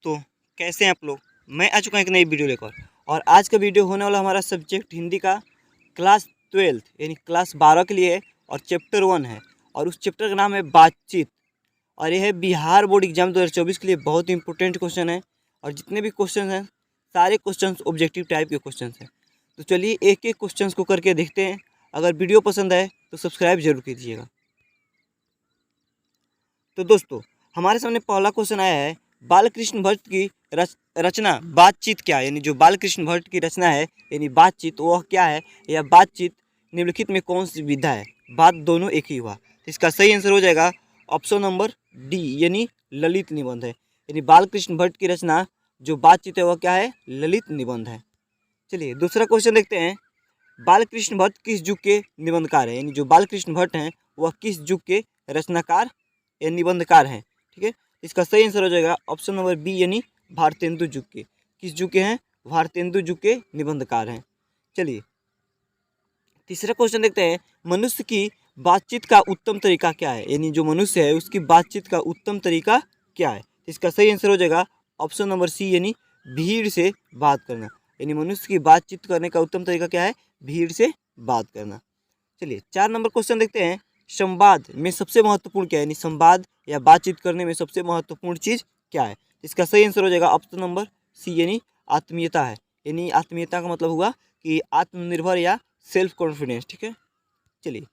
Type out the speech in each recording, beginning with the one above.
दोस्तों, कैसे हैं आप लोग। मैं आ चुका हूं एक नई वीडियो लेकर। और आज का वीडियो होने वाला हमारा सब्जेक्ट हिंदी का क्लास 12 यानी क्लास 12 के लिए है। और चैप्टर 1 है और उस चैप्टर का नाम है बातचीत। और यह है बिहार बोर्ड एग्जाम 2024 के लिए बहुत इंपॉर्टेंट क्वेश्चन है। और जितने भी क्वेश्चन हैं सारे क्वेश्चन ऑब्जेक्टिव टाइप के क्वेश्चन हैं। तो चलिए एक एक क्वेश्चन को करके देखते हैं। अगर वीडियो पसंद आए तो सब्सक्राइब जरूर कीजिएगा। तो दोस्तों, हमारे सामने पहला क्वेश्चन आया है, बालकृष्ण भट्ट की रचना बातचीत क्या है। यानी जो बालकृष्ण भट्ट की रचना है यानी बातचीत, वह क्या है। यह बातचीत निम्नलिखित में कौन सी विधा है। बात दोनों एक ही हुआ, तो इसका सही आंसर हो जाएगा ऑप्शन नंबर डी यानी ललित निबंध है। यानी बालकृष्ण भट्ट की रचना जो बातचीत है वह क्या है, ललित निबंध है। चलिए दूसरा क्वेश्चन देखते हैं, बालकृष्ण भट्ट किस युग के निबंधकार है। यानी जो बालकृष्ण भट्ट हैं वह किस युग के रचनाकार या निबंधकार हैं। ठीक है, इसका सही आंसर हो जाएगा ऑप्शन नंबर बी यानी भारतेंदु युग के। किस युग के हैं, भारतेंदु युग के निबंधकार हैं। चलिए तीसरा क्वेश्चन देखते हैं, मनुष्य की बातचीत का उत्तम तरीका क्या है। यानी जो मनुष्य है उसकी बातचीत का उत्तम तरीका क्या है। इसका सही आंसर हो जाएगा ऑप्शन नंबर सी यानी भीड़ से बात करना। यानी मनुष्य की बातचीत करने का उत्तम तरीका क्या है, भीड़ से बात करना। चलिए 4 नंबर क्वेश्चन देखते हैं, संवाद में सबसे महत्वपूर्ण क्या है। यानी संवाद या बातचीत करने में सबसे महत्वपूर्ण चीज़ क्या है। इसका सही आंसर हो जाएगा ऑप्शन नंबर सी यानी आत्मीयता है। यानी आत्मीयता का मतलब हुआ कि आत्मनिर्भर या सेल्फ कॉन्फिडेंस। ठीक है, चलिए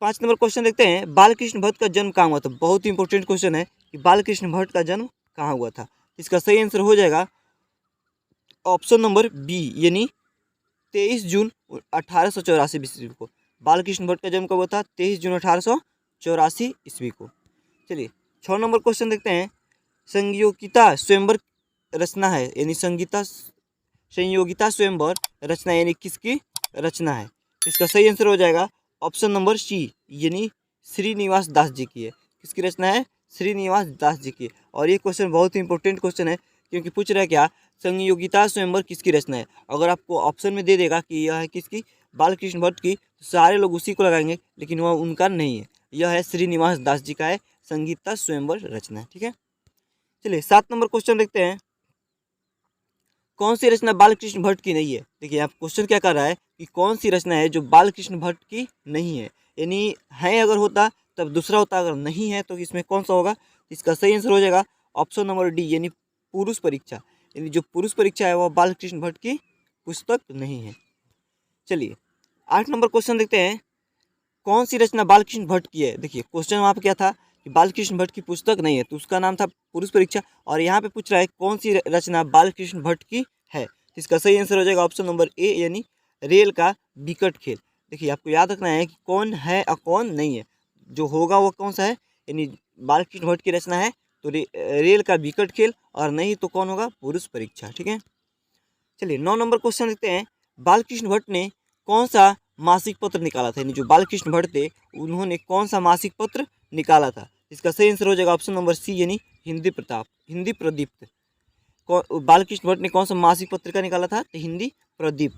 5 नंबर क्वेश्चन देखते हैं, बालकृष्ण भट्ट का जन्म कहाँ हुआ था। बहुत ही इंपॉर्टेंट क्वेश्चन है कि बालकृष्ण भट्ट का जन्म कहाँ हुआ था। इसका सही आंसर हो जाएगा ऑप्शन नंबर बी यानी 23 जून 1884 ईस्वी को। बालकृष्ण भट्ट का जन्म कब हुआ था, 23 जून 1884 ईस्वी को। चलिए 6 नंबर क्वेश्चन देखते हैं, संयोगिता स्वयंवर रचना है। यानी संयोगिता स्वयंवर रचना यानी किसकी रचना है। इसका सही आंसर हो जाएगा ऑप्शन नंबर सी यानी श्रीनिवास दास जी की है। किसकी रचना है, श्रीनिवास दास जी की। और ये क्वेश्चन बहुत ही इंपॉर्टेंट क्वेश्चन है क्योंकि पूछ रहा है क्या, संयोगिता स्वयंवर किसकी रचना है। अगर आपको ऑप्शन में दे देगा कि यह है किसकी, बालकृष्ण भट्ट की, तो सारे लोग उसी को लगाएंगे, लेकिन वह उनका नहीं है। यह है श्रीनिवास दास जी का है संगीता स्वयंवर रचना। ठीक है, चलिए 7 नंबर क्वेश्चन देखते हैं, कौन सी रचना बालकृष्ण भट्ट की नहीं है। देखिए आप क्वेश्चन क्या कर रहा है कि कौन सी रचना है जो बालकृष्ण भट्ट की नहीं है। यानी है अगर होता तब दूसरा होता, अगर नहीं है तो इसमें कौन सा होगा। इसका सही आंसर हो जाएगा ऑप्शन नंबर डी यानी पुरुष परीक्षा। यानी जो पुरुष परीक्षा है वह बालकृष्ण भट्ट की पुस्तक नहीं है। चलिए 8 नंबर क्वेश्चन देखते हैं, कौन सी रचना बालकृष्ण भट्ट की है। देखिए क्वेश्चन वहाँ पे क्या था कि बालकृष्ण भट्ट की पुस्तक नहीं है तो उसका नाम था पुरुष परीक्षा। और यहाँ पे पूछ रहा है कौन सी रचना बालकृष्ण भट्ट की है। इसका सही आंसर हो जाएगा ऑप्शन नंबर ए यानी रेल का विकट खेल। देखिए आपको याद रखना है कि कौन है और कौन नहीं है। जो होगा वो कौन सा है, यानी बालकृष्ण भट्ट की रचना है तो रेल का विकट खेल, और नहीं तो कौन होगा, पुरुष परीक्षा। ठीक है, चलिए 9 नंबर क्वेश्चन देखते हैं, बालकृष्ण भट्ट ने कौन सा मासिक पत्र निकाला था। यानी जो बालकृष्ण भट्ट थे उन्होंने कौन सा मासिक पत्र निकाला था। इसका सही आंसर हो जाएगा ऑप्शन नंबर सी यानी हिंदी प्रदीप्त। बालकृष्ण भट्ट ने कौन सा मासिक पत्रिका निकाला था, तो हिंदी प्रदीप।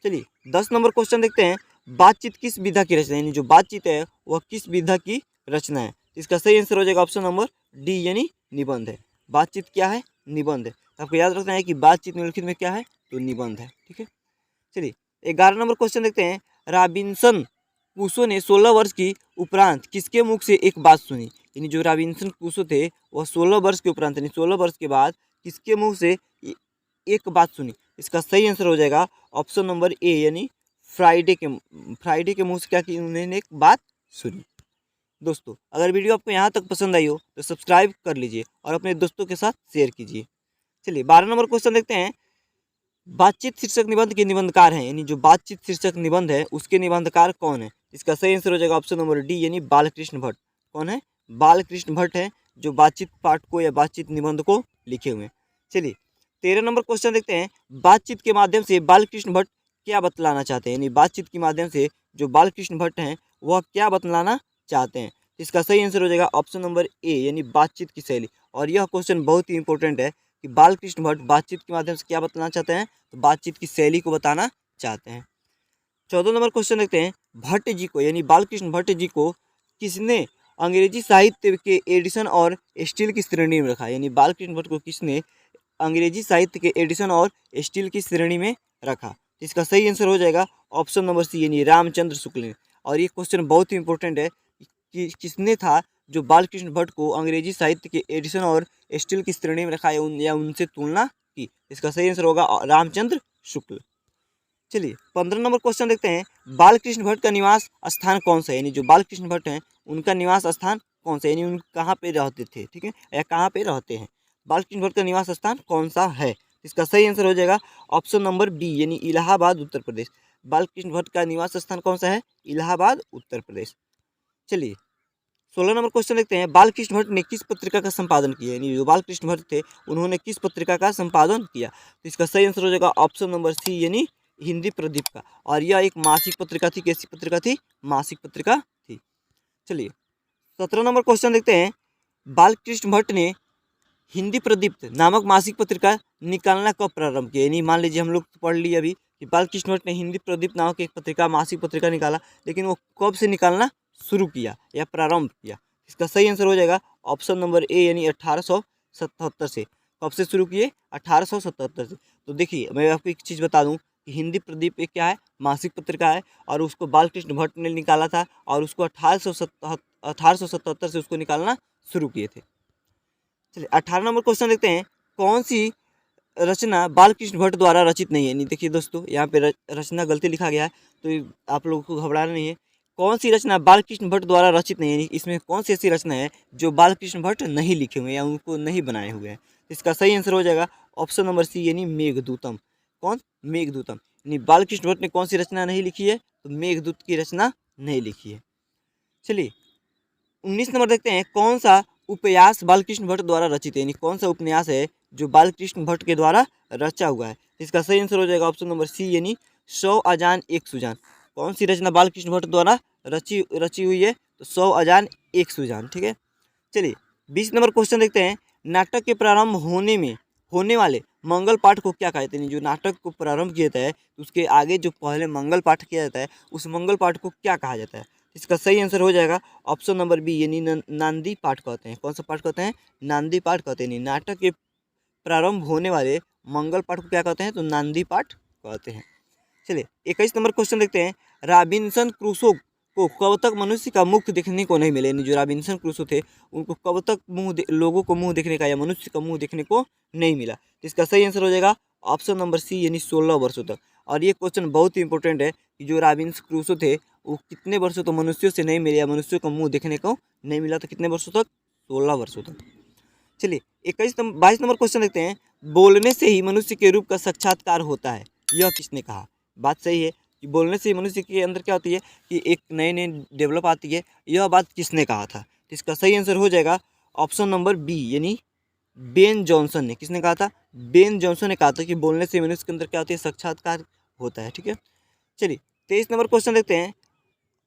चलिए 10 नंबर क्वेश्चन देखते हैं, बातचीत किस विधा की रचना है। यानी जो बातचीत है वह किस विधा की रचना है। इसका सही आंसर हो जाएगा ऑप्शन नंबर डी यानी निबंध है। बातचीत क्या है, निबंध है। आपको याद रखना है कि बातचीत निम्नलिखित में क्या है, तो निबंध है। ठीक है, चलिए 11 नंबर क्वेश्चन देखते हैं, रॉबिन्सन क्रूसो ने 16 वर्ष की उपरांत किसके मुख से एक बात सुनी। यानी जो रॉबिन्सन क्रूसो थे वह 16 वर्ष के उपरांत यानी 16 वर्ष के बाद किसके मुंह से एक बात सुनी। इसका सही आंसर हो जाएगा ऑप्शन नंबर ए यानी फ्राइडे के मुंह से क्या की, उन्होंने एक बात सुनी। दोस्तों अगर वीडियो आपको यहाँ तक पसंद आई हो तो सब्सक्राइब कर लीजिए और अपने दोस्तों के साथ शेयर कीजिए। चलिए 12 नंबर क्वेश्चन देखते हैं, बातचीत शीर्षक निबंध के निबंधकार हैं। यानी जो बातचीत शीर्षक निबंध है उसके निबंधकार कौन है। इसका सही आंसर हो जाएगा ऑप्शन नंबर डी यानी बालकृष्ण भट्ट। कौन है, बालकृष्ण भट्ट है जो बातचीत पाठ को या बातचीत निबंध को लिखे हुए हैं। चलिए 13 नंबर क्वेश्चन देखते हैं, बातचीत के माध्यम से बालकृष्ण भट्ट क्या बतलाना चाहते हैं। यानी बातचीत के माध्यम से जो बालकृष्ण भट्ट हैं वह क्या बतलाना चाहते हैं। इसका सही आंसर हो जाएगा ऑप्शन नंबर ए यानी बातचीत की शैली। और यह क्वेश्चन बहुत ही इंपॉर्टेंट है कि बालकृष्ण भट्ट बातचीत के माध्यम से क्या बताना चाहते हैं, तो बातचीत की शैली को बताना चाहते हैं। 14 नंबर क्वेश्चन देखते हैं, भट्ट जी को यानी बालकृष्ण भट्ट जी को किसने अंग्रेजी साहित्य के एडिशन और स्टील की श्रेणी में रखा, यानी बालकृष्ण भट्ट को किसने अंग्रेजी साहित्य के एडिशन और स्टील की श्रेणी में रखा? इसका सही आंसर हो जाएगा ऑप्शन नंबर सी, यानी रामचंद्र शुक्ल ने। और ये क्वेश्चन बहुत ही इंपॉर्टेंट है कि किसने था जो बालकृष्ण भट्ट को अंग्रेजी साहित्य के एडिशन और स्टील की श्रेणी में रखा है या उनसे तुलना की? इसका सही आंसर होगा रामचंद्र शुक्ल। चलिए 15 नंबर क्वेश्चन देखते हैं, बालकृष्ण भट्ट का निवास स्थान कौन सा है? यानी जो बालकृष्ण भट्ट हैं उनका निवास स्थान कौन सा है, यानी उन कहाँ पे रहते थे, ठीक है, या कहाँ पे रहते हैं? बालकृष्ण भट्ट का निवास स्थान कौन सा है? इसका सही आंसर हो जाएगा ऑप्शन नंबर बी, यानी इलाहाबाद उत्तर प्रदेश। बालकृष्ण भट्ट का निवास स्थान कौन सा है? इलाहाबाद उत्तर प्रदेश। चलिए 16 नंबर क्वेश्चन देखते हैं, बालकृष्ण भट्ट ने किस पत्रिका का संपादन किया? यानी जो बालकृष्ण भट्ट थे उन्होंने किस पत्रिका का संपादन किया? तो इसका सही आंसर हो जाएगा ऑप्शन नंबर सी, यानी हिंदी प्रदीप का। और यह एक मासिक पत्रिका थी। कैसी पत्रिका थी? मासिक पत्रिका थी। चलिए 17 नंबर क्वेश्चन देखते हैं, बालकृष्ण भट्ट ने हिंदी प्रदीप्त नामक मासिक पत्रिका निकालना कब प्रारंभ किया? यानी मान लीजिए हम लोग पढ़ लिए अभी कि बालकृष्ण भट्ट ने हिंदी प्रदीप्त नामक एक पत्रिका मासिक पत्रिका निकाला, लेकिन वो कब से निकालना शुरू किया या प्रारंभ किया? इसका सही आंसर हो जाएगा ऑप्शन नंबर ए, यानी 1877 से। कब से शुरू किए? 1877 से। तो देखिए मैं आपको एक चीज़ बता दूं कि हिंदी प्रदीप एक क्या है? मासिक पत्रिका है, और उसको बालकृष्ण भट्ट ने निकाला था, और उसको 1877 से उसको निकालना शुरू किए थे। चलिए 18 नंबर क्वेश्चन देखते हैं, कौन सी रचना बालकृष्ण भट्ट द्वारा रचित नहीं है? नहीं देखिए दोस्तों यहाँ पे रचना गलती लिखा गया है, तो आप लोगों को घबराना नहीं है। कौन सी रचना बालकृष्ण भट्ट द्वारा रचित नहीं है, यानी इसमें कौन सी ऐसी रचना है जो बालकृष्ण भट्ट नहीं लिखे हुए हैं या उनको नहीं बनाए हुए हैं? इसका सही आंसर हो जाएगा ऑप्शन नंबर सी, यानी मेघदूतम। कौन? मेघदूतम। यानी बालकृष्ण भट्ट ने कौन सी रचना नहीं लिखी है? तो मेघदूत की रचना नहीं लिखी है। चलिए 19 नंबर देखते हैं, कौन सा उपन्यास बालकृष्ण भट्ट द्वारा रचित है? यानी कौन सा उपन्यास है जो बालकृष्ण भट्ट के द्वारा रचा हुआ है? इसका सही आंसर हो जाएगा ऑप्शन नंबर सी, यानी 100 अजान एक सुजान। कौन सी रचना बालकृष्ण भट्ट द्वारा रची हुई है? तो 100 अजान एक सुजान, ठीक है। चलिए 20 नंबर क्वेश्चन देखते हैं, नाटक के प्रारंभ होने वाले मंगल पाठ को क्या कहते हैं? जो नाटक को प्रारंभ किया जाता है उसके आगे जो पहले मंगल पाठ किया जाता है उस मंगल पाठ को क्या कहा जाता है? इसका सही आंसर हो जाएगा ऑप्शन नंबर बी, यानी नांदी पाठ कहते हैं। कौन सा पाठ कहते हैं? नांदी पाठ कहते हैं। नाटक के प्रारंभ होने वाले मंगल पाठ को क्या कहते हैं? तो नांदी पाठ कहते हैं। चलिए 21 नंबर क्वेश्चन देखते हैं, रॉबिन्सन क्रूसो को कब तक मनुष्य का मुख देखने को नहीं मिले? यानी जो रॉबिन्सन क्रूसो थे उनको कब तक लोगों को मुंह देखने का या मनुष्य का मुंह देखने को नहीं मिला? तो इसका सही आंसर हो जाएगा ऑप्शन नंबर सी, यानी 16 वर्षों तक। और ये क्वेश्चन बहुत ही इंपॉर्टेंट है कि जो रॉबिन्सन क्रूसो थे वो कितने वर्षों तक मनुष्यों से नहीं मिले या मनुष्यों का मुंह देखने को नहीं मिला? तो कितने वर्षों तक? 16 वर्षों तक। चलिए 22 नंबर क्वेश्चन देखते हैं, बोलने से ही मनुष्य के रूप का साक्षात्कार होता है, यह किसने कहा? बात सही है कि बोलने से ही मनुष्य के अंदर क्या होती है कि एक नई नई डेवलप आती है, यह बात किसने कहा था? तो इसका सही आंसर हो जाएगा ऑप्शन नंबर बी, यानी बेन जॉनसन ने। किसने कहा था? बेन जॉनसन ने कहा था कि बोलने से मनुष्य के अंदर क्या होती है? साक्षात्कार होता है, ठीक है। चलिए 23 नंबर क्वेश्चन देखते हैं,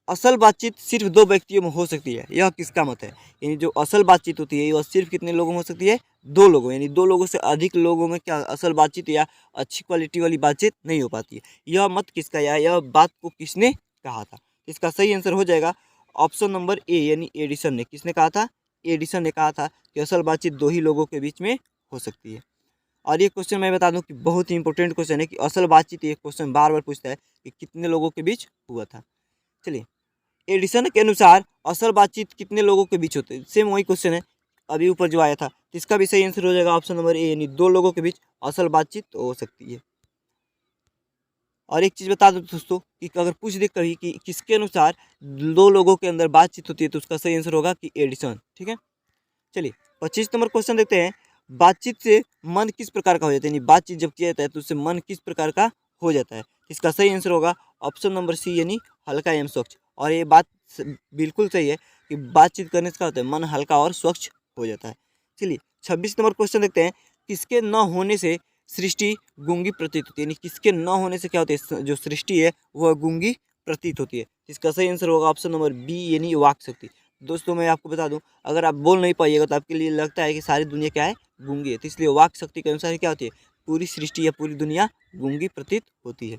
असल बातचीत सिर्फ दो व्यक्तियों में हो सकती है, यह किसका मत है? यानी जो असल बातचीत होती है वह सिर्फ कितने लोगों में हो सकती है? दो लोगों, यानी दो लोगों से अधिक लोगों में क्या असल बातचीत या अच्छी क्वालिटी वाली बातचीत नहीं हो पाती है। यह मत किसका या यह बात को किसने कहा था? इसका सही आंसर हो जाएगा ऑप्शन नंबर ए, यानी एडिसन ने। किसने कहा था? एडिसन ने कहा था कि असल बातचीत दो ही लोगों के बीच में हो सकती है। और ये क्वेश्चन मैं बता दूं कि बहुत ही इंपॉर्टेंट क्वेश्चन है कि असल बातचीत, ये क्वेश्चन बार बार पूछता है कि कितने लोगों के बीच हुआ था। चलिए एडिसन के अनुसार असल बातचीत कितने लोगों के बीच होते हैं? सेम वही क्वेश्चन है अभी ऊपर जो आया था, तो इसका भी सही आंसर हो जाएगा ऑप्शन नंबर ए, यानी दो लोगों के बीच असल बातचीत हो सकती है। और एक चीज़ बता दो दोस्तों कि अगर पूछ दे कभी कि किसके अनुसार दो लोगों के अंदर बातचीत होती है, तो उसका सही आंसर होगा कि एडिसन, ठीक है। चलिए 25 नंबर क्वेश्चन देखते हैं, बातचीत से मन किस प्रकार का हो जाता है? यानी बातचीत जब किया जाता है तो उससे मन किस प्रकार का हो जाता है? इसका सही आंसर होगा ऑप्शन नंबर सी, यानी हल्का एवं स्वच्छ। और ये बात बिल्कुल सही है कि बातचीत करने से क्या होता है? मन हल्का और स्वच्छ हो जाता है। चलिए 26 नंबर क्वेश्चन देखते हैं, किसके न होने से सृष्टि गूंगी प्रतीत होती है? यानी किसके न होने से क्या होती है? जो सृष्टि है वह गूंगी प्रतीत होती है। इसका सही आंसर होगा ऑप्शन नंबर बी, यानी वाक शक्ति। दोस्तों मैं आपको बता दूं, अगर आप बोल नहीं पाइएगा तो आपके लिए लगता है कि सारी दुनिया क्या है? गूंगी है। तो इसलिए वाक शक्ति के अनुसार क्या होती है? पूरी सृष्टि या पूरी दुनिया गूंगी प्रतीत होती है।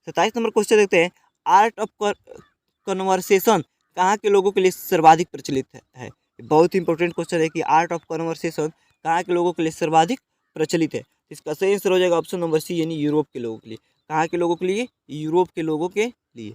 27 नंबर क्वेश्चन देखते हैं, आर्ट ऑफ कन्वर्सेशन कहाँ के लोगों के लिए सर्वाधिक प्रचलित है। बहुत ही इंपॉर्टेंट क्वेश्चन है कि आर्ट ऑफ कन्वर्सेशन कहाँ के लोगों के लिए सर्वाधिक प्रचलित है। इसका सही आंसर हो जाएगा ऑप्शन नंबर सी, यानी यूरोप के लोगों के लिए। कहाँ के लोगों के लिए? यूरोप के लोगों के लिए।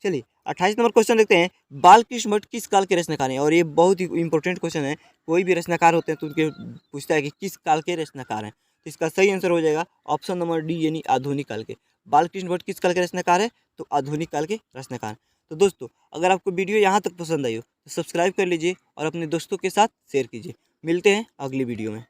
चलिए 28 नंबर क्वेश्चन देखते हैं। बालकृष्ण भट्ट किस काल के रचनाकार हैं? और ये बहुत ही इंपॉर्टेंट क्वेश्चन है। कोई भी रचनाकार होते हैं तो उनके पूछता है कि किस काल के रचनाकार हैं। तो इसका सही आंसर हो जाएगा ऑप्शन नंबर डी, यानी आधुनिक काल के। बालकृष्ण भट्ट किस काल के रचनाकार है? तो आधुनिक काल के रचनाकार। तो दोस्तों, अगर आपको वीडियो यहाँ तक पसंद आई हो तो सब्सक्राइब कर लीजिए और अपने दोस्तों के साथ शेयर कीजिए। मिलते हैं अगली वीडियो में।